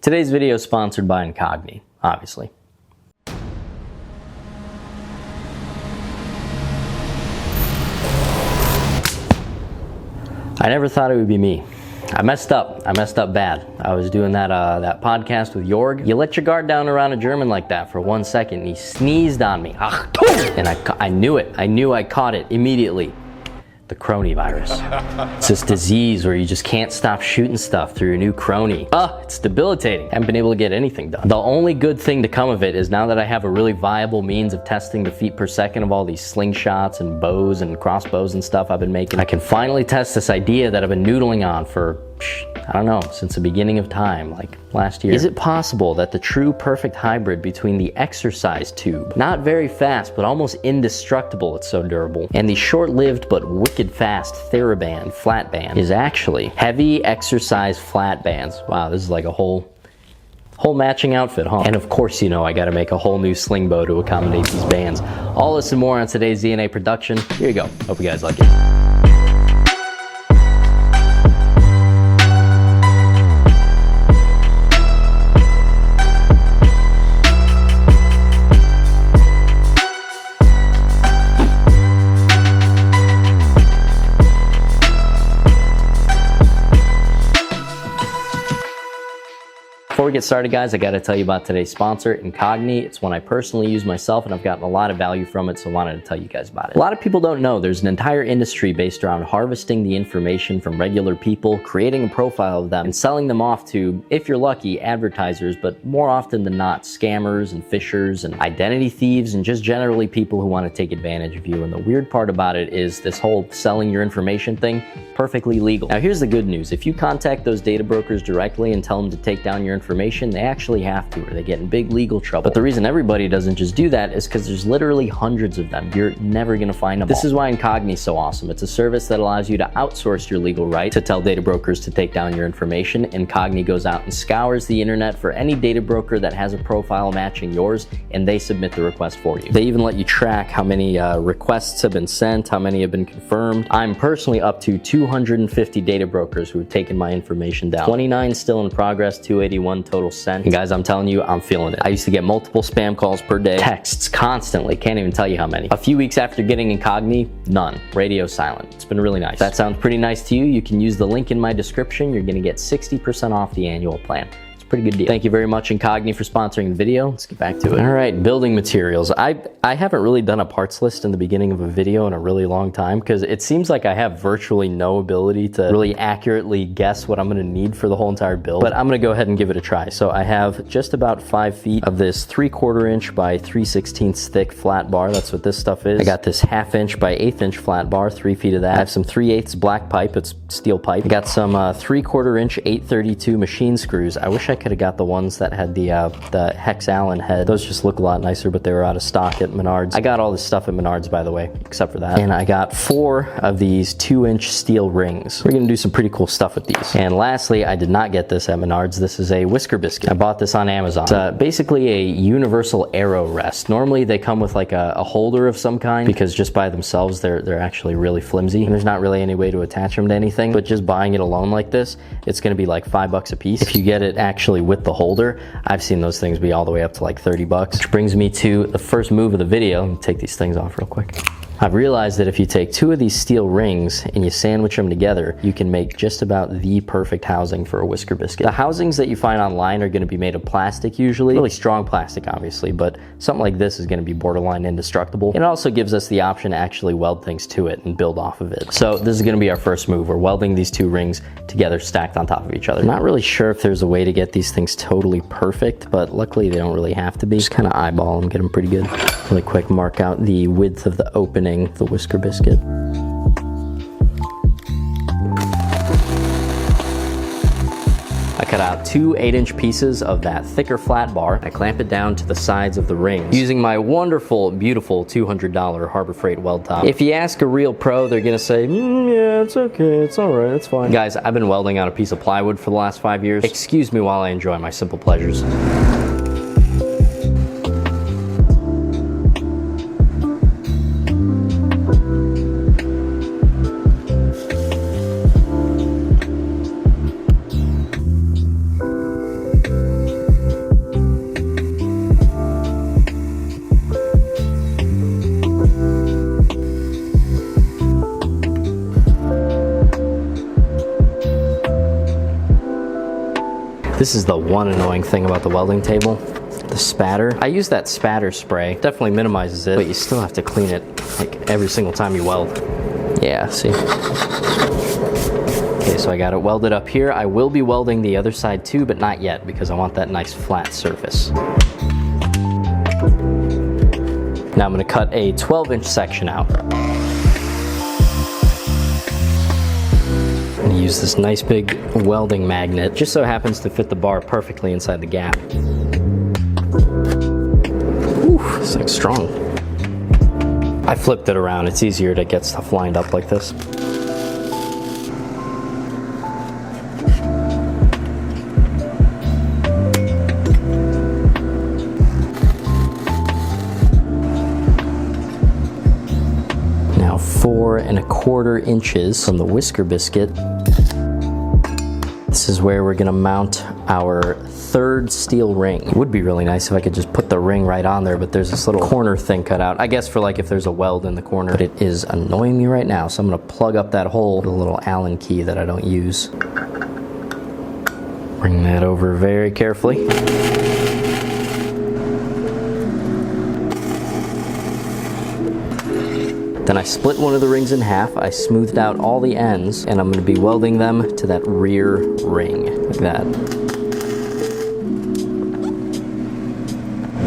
Today's video is sponsored by Incogni, obviously. I never thought it would be me. I messed up bad. I was doing that podcast with Jorg. You let your guard down around a German like that for 1 second and he sneezed on me. And I knew it. I knew I caught it immediately. The crony virus. It's this disease where you just can't stop shooting stuff through your new crony. It's debilitating. I haven't been able to get anything done. The only good thing to come of it is now that I have a really viable means of testing the feet per second of all these slingshots and bows and crossbows and stuff I've been making, I can finally test this idea that I've been noodling on for, I don't know, since the beginning of time, like last year. Is it possible that the true perfect hybrid between the exercise tube, not very fast but almost indestructible, it's so durable, and the short-lived but wicked fast Theraband flat band is actually heavy exercise flat bands? Wow, this is like a whole matching outfit, huh? And of course, you know I gotta make a whole new Slingbow to accommodate these bands. All this and more on today's ZNA production. Here you go. Hope you guys like it. Before we get started, guys, I gotta tell you about today's sponsor, Incogni. It's one I personally use myself and I've gotten a lot of value from it, so I wanted to tell you guys about it. A lot of people don't know there's an entire industry based around harvesting the information from regular people, creating a profile of them, and selling them off to, if you're lucky, advertisers, but more often than not, scammers and fishers and identity thieves and just generally people who want to take advantage of you. And the weird part about it is this whole selling your information thing, perfectly legal. Now here's the good news. If you contact those data brokers directly and tell them to take down your information, they actually have to, or they get in big legal trouble. But the reason everybody doesn't just do that is because there's literally hundreds of them. You're never gonna find them all. This is why Incogni is so awesome. It's a service that allows you to outsource your legal right to tell data brokers to take down your information. Incogni goes out and scours the internet for any data broker that has a profile matching yours, and they submit the request for you. They even let you track how many requests have been sent, how many have been confirmed. I'm personally up to 250 data brokers who have taken my information down. 29 still in progress, 281 total sent. And guys, I'm telling you, I'm feeling it. I used to get multiple spam calls per day, texts constantly, can't even tell you how many. A few weeks after getting Incogni, none. Radio silent. It's been really nice. If that sounds pretty nice to you, you can use the link in my description. You're gonna get 60% off the annual plan. Pretty good deal. Thank you very much, Incogni, for sponsoring the video. Let's get back to it. All right, building materials. I haven't really done a parts list in the beginning of a video in a really long time because it seems like I have virtually no ability to really accurately guess what I'm going to need for the whole entire build, but I'm going to go ahead and give it a try. So I have just about 5 feet of this 3/4 inch by 3/16 thick flat bar. That's what this stuff is. I got this 1/2 inch by 1/8 inch flat bar, 3 feet of that. I have some 3/8 black pipe. It's steel pipe. I got some 3/4 inch 832 machine screws. I wish I could have got the ones that had the hex Allen head. Those just look a lot nicer, but they were out of stock at Menards. I got all this stuff at Menards, by the way, except for that. And I got 4 of these 2-inch steel rings. We're gonna do some pretty cool stuff with these. And lastly, I did not get this at Menards. This is a whisker biscuit. I bought this on Amazon. It's basically a universal arrow rest. Normally they come with like a holder of some kind because just by themselves they're actually really flimsy and there's not really any way to attach them to anything, but just buying it alone like this, it's gonna be like $5 a piece. If you get it actually with the holder, I've seen those things be all the way up to like 30 bucks. Which brings me to the first move of the video. Let me take these things off real quick. I've realized that if you take 2 of these steel rings and you sandwich them together, you can make just about the perfect housing for a whisker biscuit. The housings that you find online are going to be made of plastic usually, really strong plastic obviously, but something like this is going to be borderline indestructible. It also gives us the option to actually weld things to it and build off of it. So this is going to be our first move. We're welding these 2 rings together stacked on top of each other. I'm not really sure if there's a way to get these things totally perfect, but luckily they don't really have to be. Just kind of eyeball them, get them pretty good. Really quick, mark out the width of the opening of the whisker biscuit. I cut out 2 8-inch pieces of that thicker flat bar. I clamp it down to the sides of the rings using my wonderful, beautiful $200 Harbor Freight weld top. If you ask a real pro, they're gonna say, yeah, it's okay, it's all right, it's fine. Guys, I've been welding on a piece of plywood for the last 5 years. Excuse me while I enjoy my simple pleasures. This is the one annoying thing about the welding table. The spatter. I use that spatter spray. Definitely minimizes it, but you still have to clean it like every single time you weld. Yeah, see? Okay, so I got it welded up here. I will be welding the other side too, but not yet because I want that nice flat surface. Now I'm gonna cut a 12-inch section out. I'm gonna use this nice big welding magnet. Just so happens to fit the bar perfectly inside the gap. It's like strong. I flipped it around. It's easier to get stuff lined up like this. Now 4 1/4 inches from the whisker biscuit. This is where we're gonna mount our 3rd steel ring. It would be really nice if I could just put the ring right on there, but there's this little corner thing cut out. I guess for like if there's a weld in the corner, but it is annoying me right now. So I'm gonna plug up that hole with a little Allen key that I don't use. Bring that over very carefully. Then I split one of the rings in half, I smoothed out all the ends, and I'm going to be welding them to that rear ring, like that.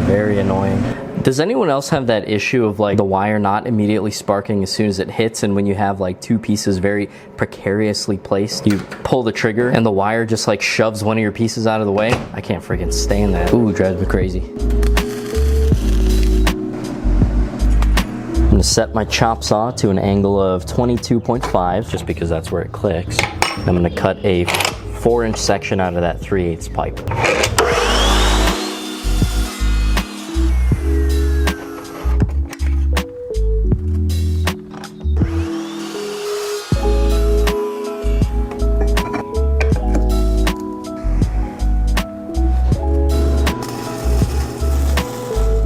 Very annoying. Does anyone else have that issue of like the wire not immediately sparking as soon as it hits, and when you have like 2 pieces very precariously placed, you pull the trigger and the wire just like shoves one of your pieces out of the way? I can't freaking stand that. Ooh, drives me crazy. I'm gonna set my chop saw to an angle of 22.5, just because that's where it clicks. I'm gonna cut a 4-inch section out of that 3/8 pipe.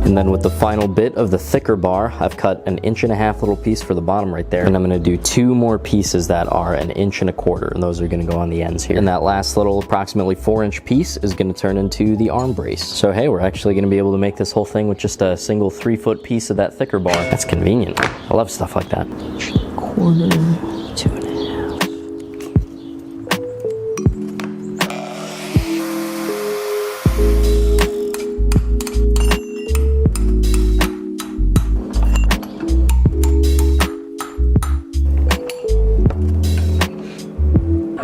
And then with the final bit of the thicker bar, I've cut an 1.5 inch little piece for the bottom right there. And I'm gonna do 2 more pieces that are 1 1/4 inches, and those are gonna go on the ends here. And that last little approximately 4-inch piece is gonna turn into the arm brace. So hey, we're actually gonna be able to make this whole thing with just a single 3-foot piece of that thicker bar. That's convenient. I love stuff like that. 1/4, 2.5.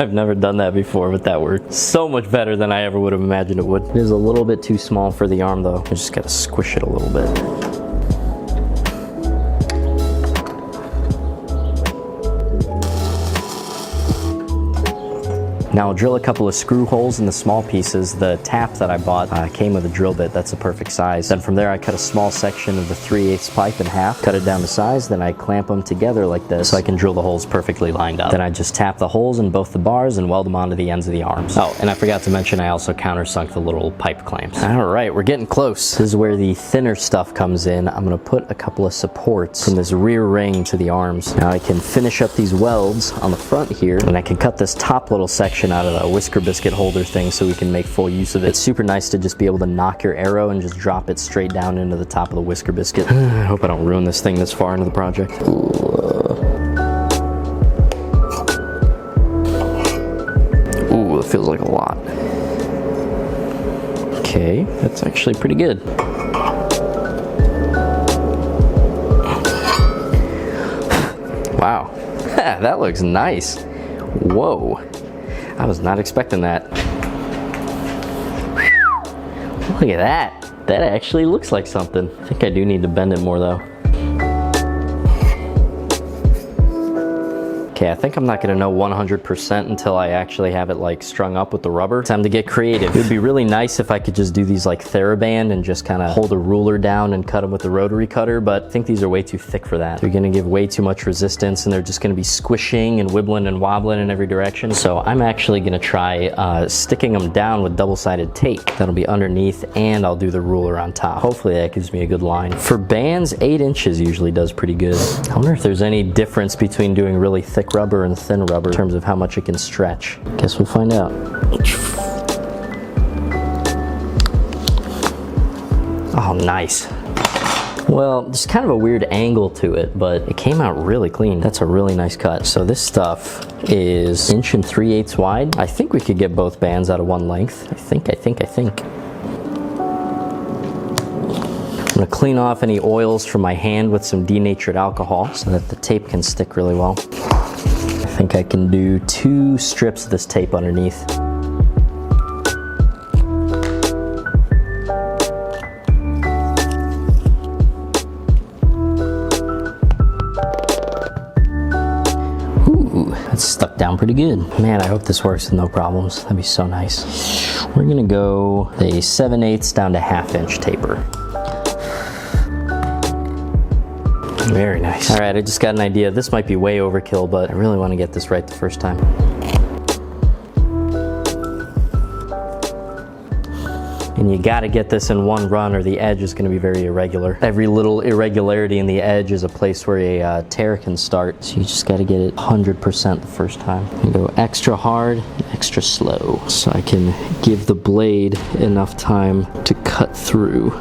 I've never done that before, but that worked so much better than I ever would have imagined it would. It is a little bit too small for the arm though. I just gotta squish it a little bit. Now I'll drill a couple of screw holes in the small pieces. The tap that I bought came with a drill bit. That's the perfect size. Then from there I cut a small section of the 3/8 pipe in half, cut it down to size, then I clamp them together like this so I can drill the holes perfectly lined up. Then I just tap the holes in both the bars and weld them onto the ends of the arms. Oh, and I forgot to mention I also countersunk the little pipe clamps. Alright, we're getting close. This is where the thinner stuff comes in. I'm gonna put a couple of supports from this rear ring to the arms. Now I can finish up these welds on the front here, and I can cut this top little section out of the whisker biscuit holder thing so we can make full use of it. It's super nice to just be able to knock your arrow and just drop it straight down into the top of the whisker biscuit. I hope I don't ruin this thing this far into the project. Ooh, it feels like a lot. Okay, that's actually pretty good. Wow, that looks nice. Whoa. I was not expecting that. Look at that. That actually looks like something. I think I do need to bend it more though. Okay, I think I'm not gonna know 100% until I actually have it like strung up with the rubber. Time to get creative. It would be really nice if I could just do these like Theraband and just kind of hold a ruler down and cut them with the rotary cutter, but I think these are way too thick for that. They're gonna give way too much resistance and they're just gonna be squishing and wibbling and wobbling in every direction. So I'm actually gonna try sticking them down with double-sided tape. That'll be underneath and I'll do the ruler on top. Hopefully that gives me a good line. For bands, 8 inches usually does pretty good. I wonder if there's any difference between doing really thick rubber and thin rubber in terms of how much it can stretch. Guess we'll find out. Oh, nice. Well, there's kind of a weird angle to it, but it came out really clean. That's a really nice cut. So this stuff is 1 3/8 wide. I think we could get both bands out of one length. I think. I'm gonna clean off any oils from my hand with some denatured alcohol so that the tape can stick really well. I think I can do 2 strips of this tape underneath. It's stuck down pretty good. Man, I hope this works with no problems. That'd be so nice. We're gonna go a 7/8 down to 1/2 inch taper. Very nice. All right, I just got an idea. This might be way overkill, but I really want to get this right the first time. And you gotta get this in one run or the edge is gonna be very irregular. Every little irregularity in the edge is a place where a tear can start. So you just gotta get it 100% the first time. You go extra hard, extra slow. So I can give the blade enough time to cut through.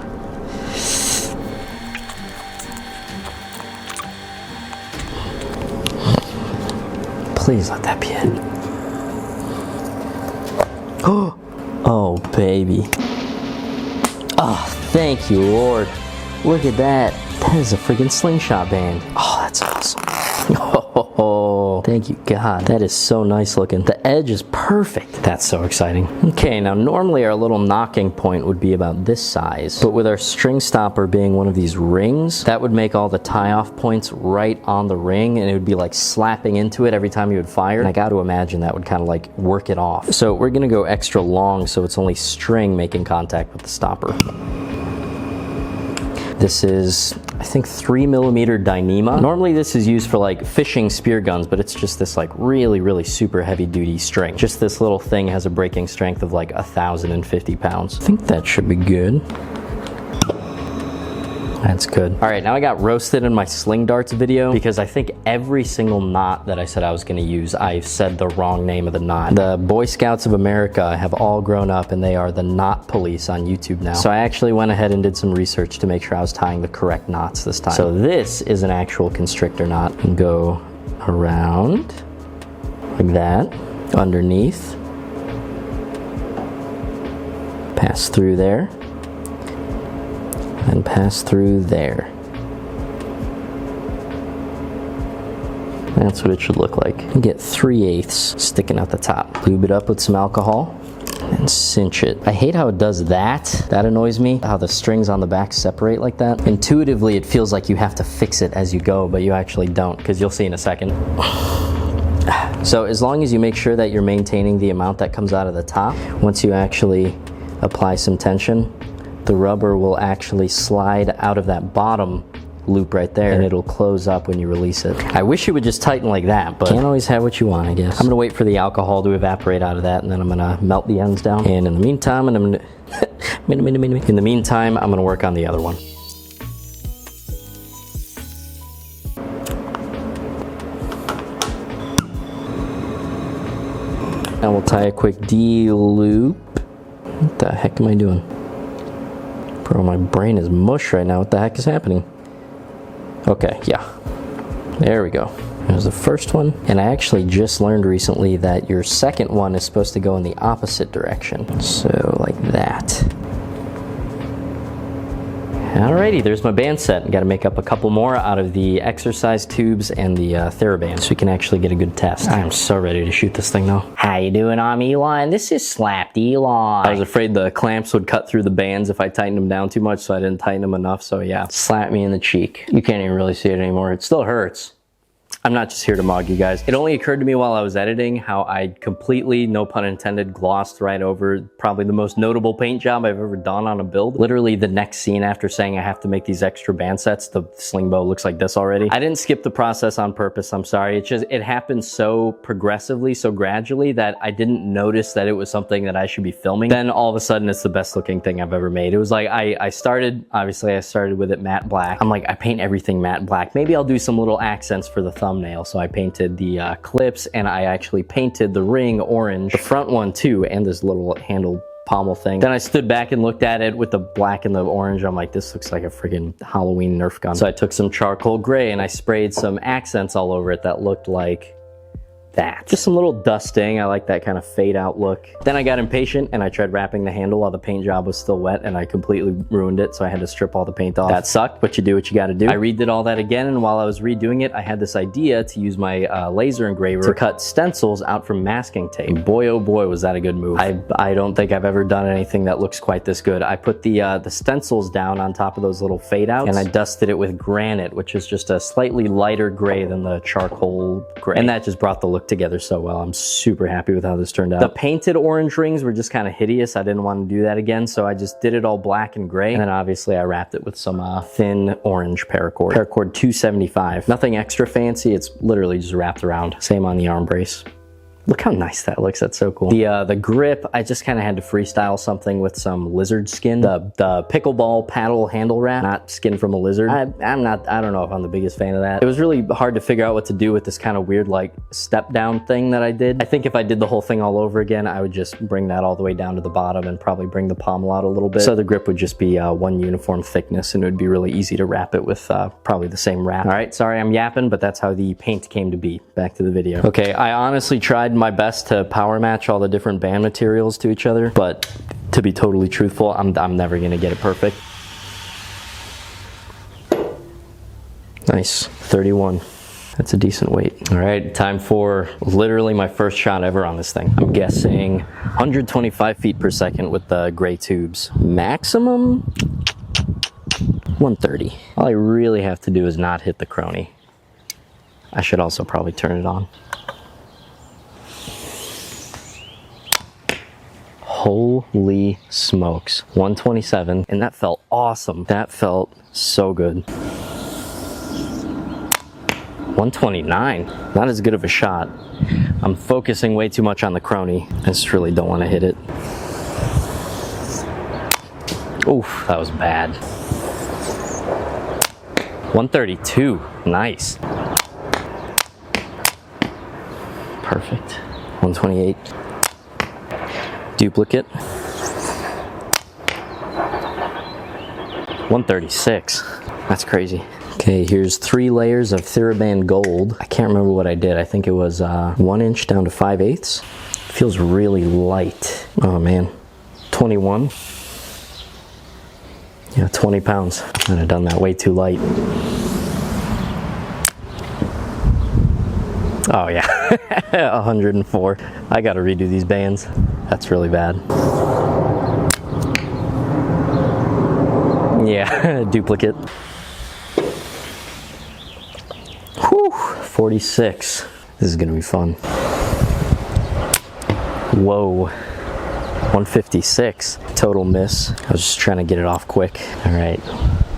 Please let that be it. Oh, baby. Oh, thank you, Lord. Look at that. That is a freaking slingshot band. Oh, that's awesome. Oh, thank you, God. That is so nice looking. The edge is perfect. That's so exciting. Okay, now normally our little knocking point would be about this size, but with our string stopper being one of these rings, that would make all the tie-off points right on the ring, and it would be like slapping into it every time you would fire. And I got to imagine that would kind of like work it off. So we're gonna go extra long so it's only string making contact with the stopper. This is, I think, 3mm Dyneema. Normally this is used for like fishing spear guns, but it's just this like really, really super heavy duty string. Just this little thing has a breaking strength of like 1,050 pounds. I think that should be good. That's good. All right, now I got roasted in my sling darts video because I think every single knot that I said I was gonna use, I've said the wrong name of the knot. The Boy Scouts of America have all grown up and they are the knot police on YouTube now. So I actually went ahead and did some research to make sure I was tying the correct knots this time. So this is an actual constrictor knot. And go around like that, underneath, pass through there, and pass through there. That's what it should look like. You get 3/8 sticking out the top. Lube it up with some alcohol and cinch it. I hate how it does that. That annoys me, how the strings on the back separate like that. Intuitively, it feels like you have to fix it as you go, but you actually don't, because you'll see in a second. So as long as you make sure that you're maintaining the amount that comes out of the top, once you actually apply some tension, the rubber will actually slide out of that bottom loop right there and it'll close up when you release it. I wish it would just tighten like that, but can't always have what you want, I guess. I'm gonna wait for the alcohol to evaporate out of that and then I'm gonna melt the ends down. And in the meantime, I'm gonna work on the other one. Now we'll tie a quick D loop. What the heck am I doing? Bro, my brain is mush right now. What the heck is happening? Okay, yeah. There we go. There's the first one. And I actually just learned recently that your second one is supposed to go in the opposite direction. So, like that. Alrighty, there's my band set. Got to make up a couple more out of the exercise tubes and the Theraband so we can actually get a good test. I am so ready to shoot this thing though. How you doing? I'm Elon. This is Slapped Elon. I was afraid the clamps would cut through the bands if I tightened them down too much, so I didn't tighten them enough. So yeah, slap me in the cheek. You can't even really see it anymore. It still hurts. I'm not just here to mug you guys. It only occurred to me while I was editing how I completely, no pun intended, glossed right over probably the most notable paint job I've ever done on a build. Literally the next scene after saying I have to make these extra band sets, the Slingbow looks like this already. I didn't skip the process on purpose, I'm sorry. It happened so progressively, so gradually that I didn't notice that it was something that I should be filming. Then all of a sudden it's the best looking thing I've ever made. It was like, I started with it matte black. I'm like, I paint everything matte black. Maybe I'll do some little accents for the thumbnail. So I painted the clips and I actually painted the ring orange, the front one too, and this little handle pommel thing. Then I stood back and looked at it with the black and the orange. I'm like, this looks like a friggin' Halloween Nerf gun. So I took some charcoal gray and I sprayed some accents all over it that looked like that. Just some little dusting. I like that kind of fade out look. Then I got impatient and I tried wrapping the handle while the paint job was still wet, and I completely ruined it, so I had to strip all the paint off. That sucked, but you do what you gotta do. I redid all that again, and while I was redoing it, I had this idea to use my laser engraver to cut stencils out from masking tape. And boy, oh boy, was that a good move. I don't think I've ever done anything that looks quite this good. I put the stencils down on top of those little fade outs, and I dusted it with granite, which is just a slightly lighter gray than the charcoal gray. And that just brought the look together so well. I'm super happy with how this turned out. The painted orange rings were just kind of hideous. I didn't want to do that again, so I just did it all black and gray. And then obviously I wrapped it with some thin orange paracord. Paracord 275. Nothing extra fancy. It's literally just wrapped around. Same on the arm brace. Look how nice that looks. That's so cool. The grip, I just kind of had to freestyle something with some lizard skin. The pickleball paddle handle wrap, not skin from a lizard. I don't know if I'm the biggest fan of that. It was really hard to figure out what to do with this kind of weird like step down thing that I did. I think if I did the whole thing all over again, I would just bring that all the way down to the bottom and probably bring the pommel out a little bit. So the grip would just be one uniform thickness, and it would be really easy to wrap it with probably the same wrap. All right, sorry I'm yapping, but that's how the paint came to be. Back to the video. Okay, I honestly tried my best to power match all the different band materials to each other, but to be totally truthful, I'm never gonna get it perfect. Nice, 31. That's a decent weight. All right, time for literally my first shot ever on this thing. I'm guessing 125 feet per second with the gray tubes. Maximum 130. All I really have to do is not hit the crony. I should also probably turn it on. Holy smokes, 127, and that felt awesome. That felt so good. 129, not as good of a shot. I'm focusing way too much on the crony. I just really don't want to hit it. Oof, that was bad. 132, nice. Perfect. 128. Duplicate. 136. That's crazy. Okay, here's 3 layers of Theraband gold. I can't remember what I did. I think it was 1 inch down to 5/8. Feels really light. Oh man. 21. Yeah, 20 pounds. I'd have done that way too light. Oh yeah, 104. I gotta redo these bands. That's really bad. Yeah, duplicate. Whew, 46. This is gonna be fun. Whoa, 156. Total miss. I was just trying to get it off quick. All right,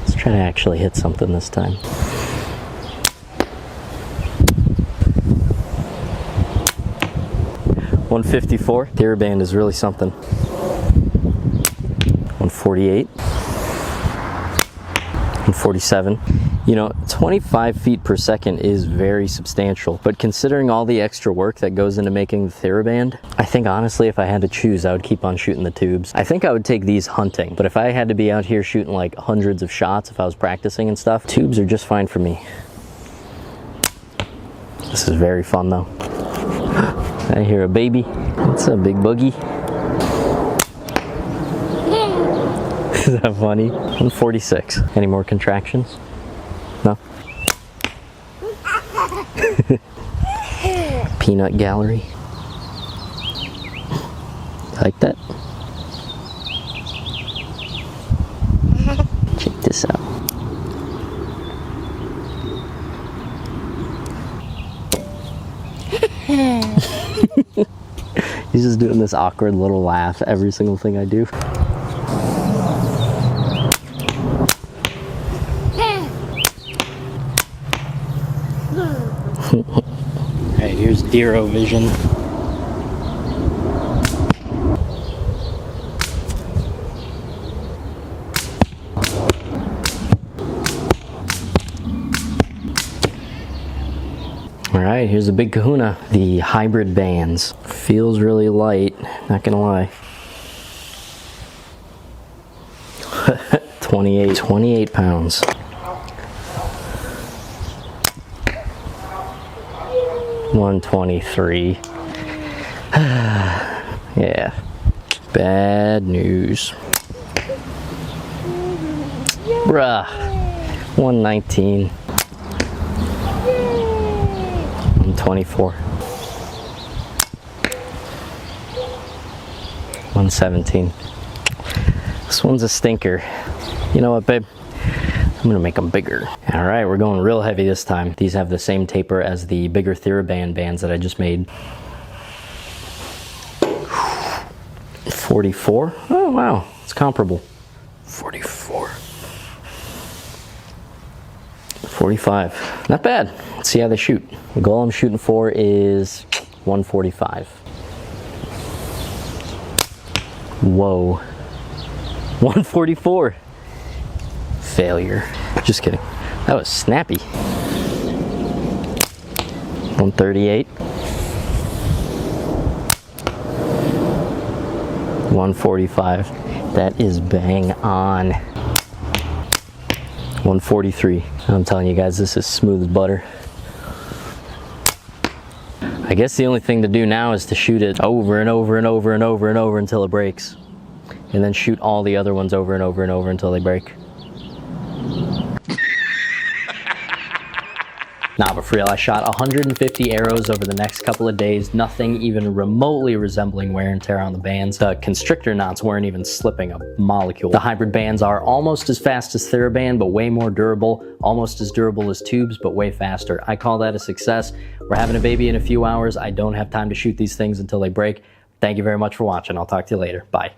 let's try to actually hit something this time. 154. Theraband is really something. 148. 147. You know, 25 feet per second is very substantial, but considering all the extra work that goes into making the Theraband, I think honestly if I had to choose, I would keep on shooting the tubes. I think I would take these hunting, but if I had to be out here shooting like hundreds of shots if I was practicing and stuff, tubes are just fine for me. This is very fun though. I hear a baby. What's up, big boogie? Is that funny? 146. Any more contractions? No? Peanut gallery. Like that? Check this out. He's just doing this awkward little laugh every single thing I do. Alright, here's Dero vision. Alright, here's a big kahuna. The hybrid bands. Feels really light, not gonna lie. 28 pounds. $123. Yeah, bad news. Bruh, $119. $124. $117. This one's a stinker. You know what, babe? I'm gonna make them bigger. All right, we're going real heavy this time. These have the same taper as the bigger Theraband bands that I just made. 44. Oh, wow, it's comparable. 44. 45. Not bad. Let's see how they shoot. The goal I'm shooting for is 145. Whoa. 144. Failure. Just kidding. That was snappy. 138. 145. That is bang on. 143. I'm telling you guys, this is smooth as butter. I guess the only thing to do now is to shoot it over and over and over and over and over until it breaks. And then shoot all the other ones over and over and over until they break. Nah, but for real, I shot 150 arrows over the next couple of days, nothing even remotely resembling wear and tear on the bands. The constrictor knots weren't even slipping a molecule. The hybrid bands are almost as fast as Theraband, but way more durable, almost as durable as tubes, but way faster. I call that a success. We're having a baby in a few hours. I don't have time to shoot these things until they break. Thank you very much for watching. I'll talk to you later. Bye.